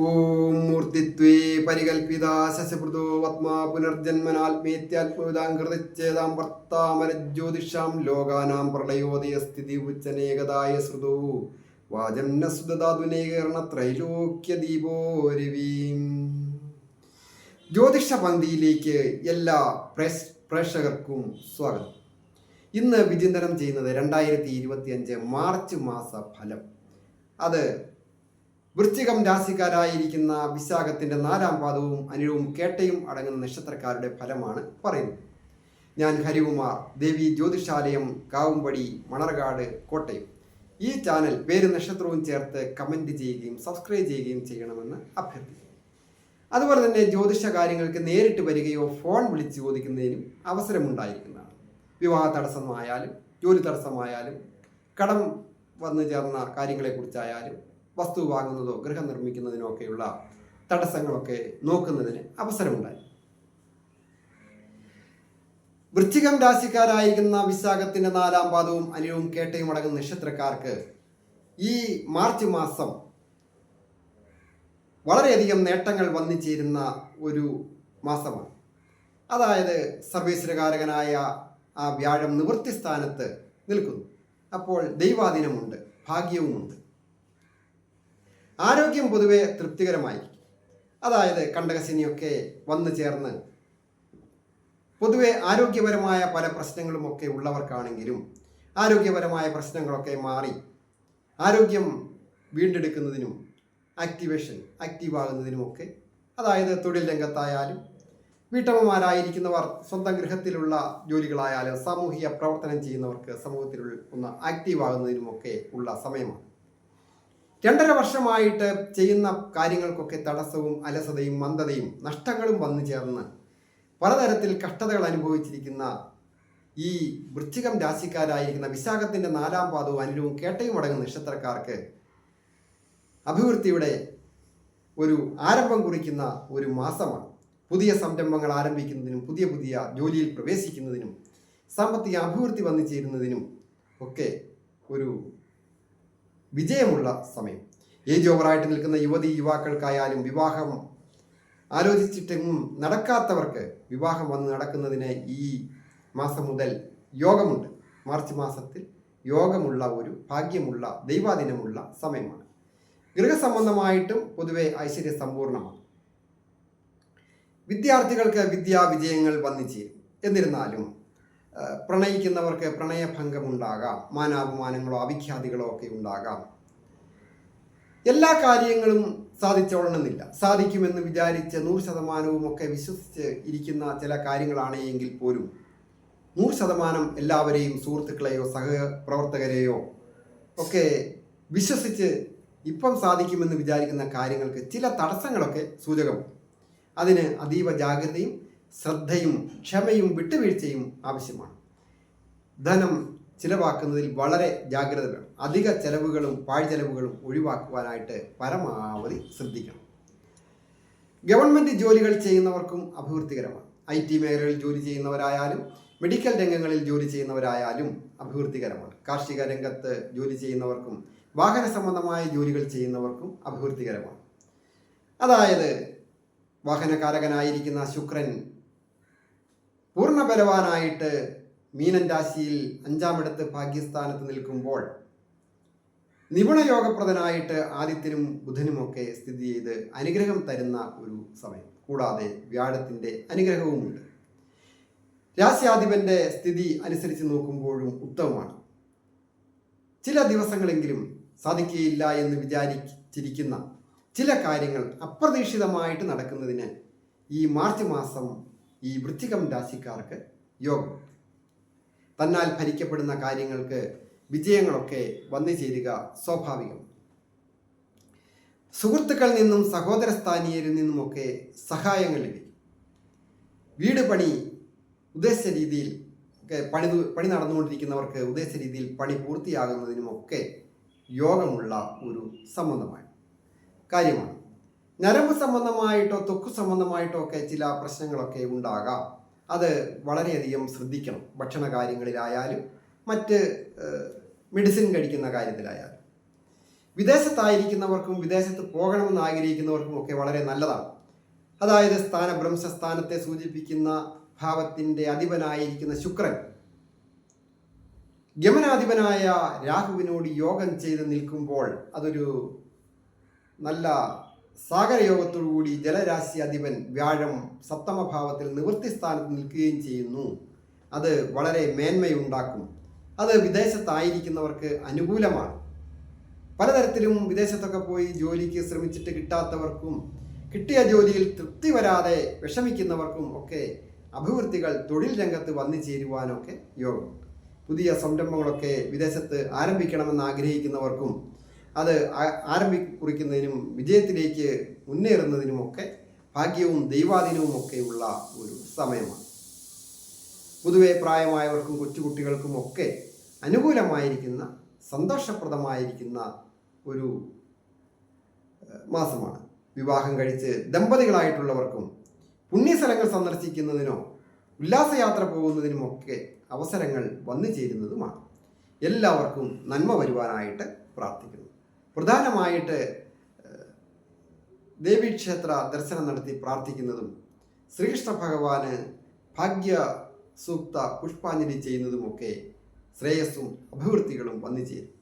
ഓം മൂർത്തിത്വേ പരികൽപിത ശശപ്രദോ വത്മാ പുനർജന്മനാത്മേത്യാത്മവിതാം വർത്താമരജ്യോതിഷാം ലോകാനാം പ്രളയോദയസ്ഥിതി ഉച്ചനേകതായ ശ്രുതോ വാജന്നസുദാതുനേകരണ ത്രൈലോക്യദീപോരവീം. ജ്യോതിഷ പന്തിയിലേക്ക് എല്ലാ പ്രേക്ഷകർക്കും സ്വാഗതം. ഇന്ന് വിചിന്തനം ചെയ്യുന്നത് 2025 മാർച്ച് മാസ ഫലം. അത് വൃശ്ചികം രാശിക്കാരായിരിക്കുന്ന വിശാഖത്തിന്റെ 4-ാം പാദവും അനിഴവും കേട്ടയും അടങ്ങുന്ന നക്ഷത്രക്കാരുടെ ഫലമാണ് പറയുന്നത്. ഞാൻ ഹരികുമാർ, ദേവി ജ്യോതിഷാലയം, കാവുംപടി, മണർകാട്, കോട്ടയം. ഈ ചാനൽ പേര് നക്ഷത്രവും ചേർത്ത് കമന്റ് ചെയ്യുകയും സബ്സ്ക്രൈബ് ചെയ്യുകയും ചെയ്യണമെന്ന് അഭ്യർത്ഥിക്കുന്നു. അതുപോലെ തന്നെ ജ്യോതിഷ കാര്യങ്ങൾക്ക് നേരിട്ട് വരികയോ ഫോൺ വിളിച്ച് ചോദിക്കുന്നതിനും അവസരമുണ്ടായിരിക്കുന്നതാണ്. വിവാഹ തടസ്സമായാലും ജോലി തടസ്സമായാലും കടം വന്നു ചേർന്ന കാര്യങ്ങളെക്കുറിച്ചായാലും വസ്തു വാങ്ങുന്നതോ ഗൃഹം നിർമ്മിക്കുന്നതിനോ ഒക്കെയുള്ള തടസ്സങ്ങളൊക്കെ നോക്കുന്നതിന് അവസരമുണ്ടായി. വൃശ്ചികം രാശിക്കാരായിരിക്കുന്ന വിശാഖത്തിന്റെ 4-ാം പാദവും അനിഴവും കേട്ടയും അടങ്ങുന്ന നക്ഷത്രക്കാർക്ക് ഈ മാർച്ച് മാസം വളരെയധികം നേട്ടങ്ങൾ വന്നു ചേരുന്ന ഒരു മാസമാണ്. അതായത് സർവേശ്വരകാരകനായ ആ വ്യാഴം നിവൃത്തി സ്ഥാനത്ത് നിൽക്കുന്നു. അപ്പോൾ ദൈവാധീനമുണ്ട്, ഭാഗ്യവുമുണ്ട്. ആരോഗ്യം പൊതുവെ തൃപ്തികരമായിരിക്കും. അതായത് കണ്ടകശനിയൊക്കെ വന്നു ചേർന്ന് പൊതുവെ ആരോഗ്യപരമായ പല പ്രശ്നങ്ങളുമൊക്കെ ഉള്ളവർക്കാണെങ്കിലും ആരോഗ്യപരമായ പ്രശ്നങ്ങളൊക്കെ മാറി ആരോഗ്യം വീണ്ടെടുക്കുന്നതിനും ആക്റ്റീവാകുന്നതിനുമൊക്കെ, അതായത് തൊഴിൽ രംഗത്തായാലും വീട്ടമ്മമാരായിരിക്കുന്നവർ സ്വന്തം ഗൃഹത്തിലുള്ള ജോലികളായാലും സാമൂഹിക പ്രവർത്തനം ചെയ്യുന്നവർക്ക് സമൂഹത്തിൽ ഒന്ന് ആക്റ്റീവാകുന്നതിനുമൊക്കെ ഉള്ള സമയമാണ്. 2.5 വർഷമായിട്ട് ചെയ്യുന്ന കാര്യങ്ങൾക്കൊക്കെ തടസ്സവും അലസതയും മന്ദതയും നഷ്ടങ്ങളും വന്നു ചേർന്ന് പലതരത്തിൽ കഷ്ടതകൾ അനുഭവിച്ചിരിക്കുന്ന ഈ വൃശ്ചികം രാശിക്കാരായിരിക്കുന്ന വിശാഖത്തിന്റെ 4-ാം പാദവും അനിഴവും കേട്ടയും അടങ്ങുന്ന നക്ഷത്രക്കാർക്ക് അഭിവൃദ്ധിയുടെ ഒരു ആരംഭം കുറിക്കുന്ന ഒരു മാസമാണ്. പുതിയ സംരംഭങ്ങൾ ആരംഭിക്കുന്നതിനും പുതിയ ജോലിയിൽ പ്രവേശിക്കുന്നതിനും സാമ്പത്തിക അഭിവൃദ്ധി വന്നു ചേരുന്നതിനും ഒക്കെ ഒരു വിജയമുള്ള സമയം. ഏജ് ഓവറായിട്ട് നിൽക്കുന്ന യുവാക്കൾക്കായാലും വിവാഹം ആലോചിച്ചിട്ടും നടക്കാത്തവർക്ക് വിവാഹം വന്ന് നടക്കുന്നതിന് ഈ മാസം മുതൽ യോഗമുണ്ട്. മാർച്ച് മാസത്തിൽ യോഗമുള്ള ഒരു ഭാഗ്യമുള്ള ദൈവാധീനമുള്ള സമയമാണ്. ഗൃഹസംബന്ധമായിട്ടും പൊതുവെ ഐശ്വര്യ സമ്പൂർണമാണ്. വിദ്യാർത്ഥികൾക്ക് വിദ്യാവിജയങ്ങൾ വന്നു ചേരും. എന്നിരുന്നാലും പ്രണയിക്കുന്നവർക്ക് പ്രണയഭംഗമുണ്ടാകാം, മാനാപമാനങ്ങളോ അവിഖ്യാതികളോ ഒക്കെ ഉണ്ടാകാം. എല്ലാ കാര്യങ്ങളും സാധിച്ചോളണമെന്നില്ല. സാധിക്കുമെന്ന് വിചാരിച്ച് 100% ഒക്കെ വിശ്വസിച്ച് ഇരിക്കുന്ന ചില കാര്യങ്ങളാണ് എങ്കിൽ പോലും 100% എല്ലാവരെയും സുഹൃത്തുക്കളെയോ സഹപ്രവർത്തകരെയോ ഒക്കെ വിശ്വസിച്ച് ഇപ്പം സാധിക്കുമെന്ന് വിചാരിക്കുന്ന കാര്യങ്ങൾക്ക് ചില തടസ്സങ്ങളൊക്കെ സൂചകമാണ്. അതിന് അതീവ ജാഗ്രതയും ശ്രദ്ധയും ക്ഷമയും വിട്ടുവീഴ്ചയും ആവശ്യമാണ്. ധനം ചിലവാക്കുന്നതിൽ വളരെ ജാഗ്രത വേണം. അധിക ചെലവുകളും പാഴ്ചെലവുകളും ഒഴിവാക്കുവാനായിട്ട് പരമാവധി ശ്രദ്ധിക്കണം. ഗവൺമെൻറ് ജോലികൾ ചെയ്യുന്നവർക്കും അഭിവൃദ്ധികരമാണ്. IT മേഖലകളിൽ ജോലി ചെയ്യുന്നവരായാലും മെഡിക്കൽ രംഗങ്ങളിൽ ജോലി ചെയ്യുന്നവരായാലും അഭിവൃദ്ധികരമാണ്. കാർഷിക രംഗത്ത് ജോലി ചെയ്യുന്നവർക്കും വാഹന സംബന്ധമായ ജോലികൾ ചെയ്യുന്നവർക്കും അഭിവൃദ്ധികരമാണ്. അതായത് വാഹനകാരകനായിരിക്കുന്ന ശുക്രൻ പൂർണ്ണബലവാനായിട്ട് മീനൻ രാശിയിൽ 5-ാമിടത്ത് ഭാഗ്യസ്ഥാനത്ത് നിൽക്കുമ്പോൾ നിപുണയോഗപ്രദനായിട്ട് ആദിത്യനും ബുധനുമൊക്കെ സ്ഥിതി ചെയ്ത് അനുഗ്രഹം തരുന്ന ഒരു സമയം. കൂടാതെ വ്യാഴത്തിൻ്റെ അനുഗ്രഹവുമുണ്ട്. രാശ്യാധിപന്റെ സ്ഥിതി അനുസരിച്ച് നോക്കുമ്പോഴും ഉത്തമമാണ്. ചില ദിവസങ്ങളെങ്കിലും സാധിക്കുകയില്ല എന്ന് വിചാരിച്ചിരിക്കുന്ന ചില കാര്യങ്ങൾ അപ്രതീക്ഷിതമായിട്ട് നടക്കുന്നതിന് ഈ മാർച്ച് മാസം ഈ വൃശ്ചികം രാശിക്കാർക്ക് യോഗം. തന്നാൽ ഭരിക്കപ്പെടുന്ന കാര്യങ്ങൾക്ക് വിജയങ്ങളൊക്കെ വന്നു ചേരുക സ്വാഭാവികം. സുഹൃത്തുക്കളിൽ നിന്നും സഹോദര സ്ഥാനീയരിൽ നിന്നുമൊക്കെ സഹായങ്ങൾ ലഭിക്കും. വീട് പണി ഉദ്ദേശിച്ച രീതിയിൽ ഒക്കെ പണി നടന്നുകൊണ്ടിരിക്കുന്നവർക്ക് ഉദ്ദേശിച്ച രീതിയിൽ പണി പൂർത്തിയാകുന്നതിനുമൊക്കെ യോഗമുള്ള ഒരു സംബന്ധമായ കാര്യമാണ്. ഞരമ്പ് സംബന്ധമായിട്ടോ ത്വക്ക് സംബന്ധമായിട്ടോ ഒക്കെ ചില പ്രശ്നങ്ങളൊക്കെ ഉണ്ടാകാം. അത് വളരെയധികം ശ്രദ്ധിക്കണം. ഭക്ഷണ കാര്യങ്ങളിലായാലും മറ്റ് മെഡിസിൻ കഴിക്കുന്ന കാര്യത്തിലായാലും വിദേശത്തായിരിക്കുന്നവർക്കും വിദേശത്ത് പോകണമെന്ന് ആഗ്രഹിക്കുന്നവർക്കും ഒക്കെ വളരെ നല്ലതാണ്. അതായത് ബ്രഹ്മസ്ഥാനത്തെ സൂചിപ്പിക്കുന്ന ഭാവത്തിൻ്റെ അധിപനായിരിക്കുന്ന ശുക്രൻ ഗമനാധിപനായ രാഹുവിനോട് യോഗം ചെയ്ത് നിൽക്കുമ്പോൾ അതൊരു നല്ല സാഗരയോഗത്തോടുകൂടി ജലരാശി അധിപൻ വ്യാഴം സപ്തമഭാവത്തിൽ നിവൃത്തി സ്ഥാനത്ത് നിൽക്കുകയും ചെയ്യുന്നു. അത് വളരെ മേന്മയുണ്ടാക്കും. അത് വിദേശത്തായിരിക്കുന്നവർക്ക് അനുകൂലമാണ്. പലതരത്തിലും വിദേശത്തൊക്കെ പോയി ജോലിക്ക് ശ്രമിച്ചിട്ട് കിട്ടാത്തവർക്കും കിട്ടിയ ജോലിയിൽ തൃപ്തി വരാതെ വിഷമിക്കുന്നവർക്കും ഒക്കെ അഭിവൃദ്ധികൾ തൊഴിൽ രംഗത്ത് വന്നു ചേരുവാനൊക്കെ യോഗം. പുതിയ സംരംഭങ്ങളൊക്കെ വിദേശത്ത് ആരംഭിക്കണമെന്ന് ആഗ്രഹിക്കുന്നവർക്കും അത് കുറിക്കുന്നതിനും വിജയത്തിലേക്ക് മുന്നേറുന്നതിനുമൊക്കെ ഭാഗ്യവും ദൈവാധീനവും ഒക്കെയുള്ള ഒരു സമയമാണ്. പൊതുവെ പ്രായമായവർക്കും കൊച്ചുകുട്ടികൾക്കും ഒക്കെ അനുകൂലമായിരിക്കുന്ന സന്തോഷപ്രദമായിരിക്കുന്ന ഒരു മാസമാണ്. വിവാഹം കഴിച്ച് ദമ്പതികളായിട്ടുള്ളവർക്കും പുണ്യസ്ഥലങ്ങൾ സന്ദർശിക്കുന്നതിനോ ഉല്ലാസയാത്ര പോകുന്നതിനുമൊക്കെ അവസരങ്ങൾ വന്നു ചേരുന്നതുമാണ്. എല്ലാവർക്കും നന്മ വരുവാനായിട്ട് പ്രാർത്ഥിക്കുന്നു. പ്രധാനമായിട്ട് ദേവീക്ഷേത്ര ദർശനം നടത്തി പ്രാർത്ഥിക്കുന്നതും ശ്രീകൃഷ്ണ ഭഗവാന് ഭാഗ്യ സൂക്ത പുഷ്പാഞ്ജലി ചെയ്യുന്നതുമൊക്കെ ശ്രേയസ്സും അഭിവൃദ്ധികളും വന്നു ചേരും.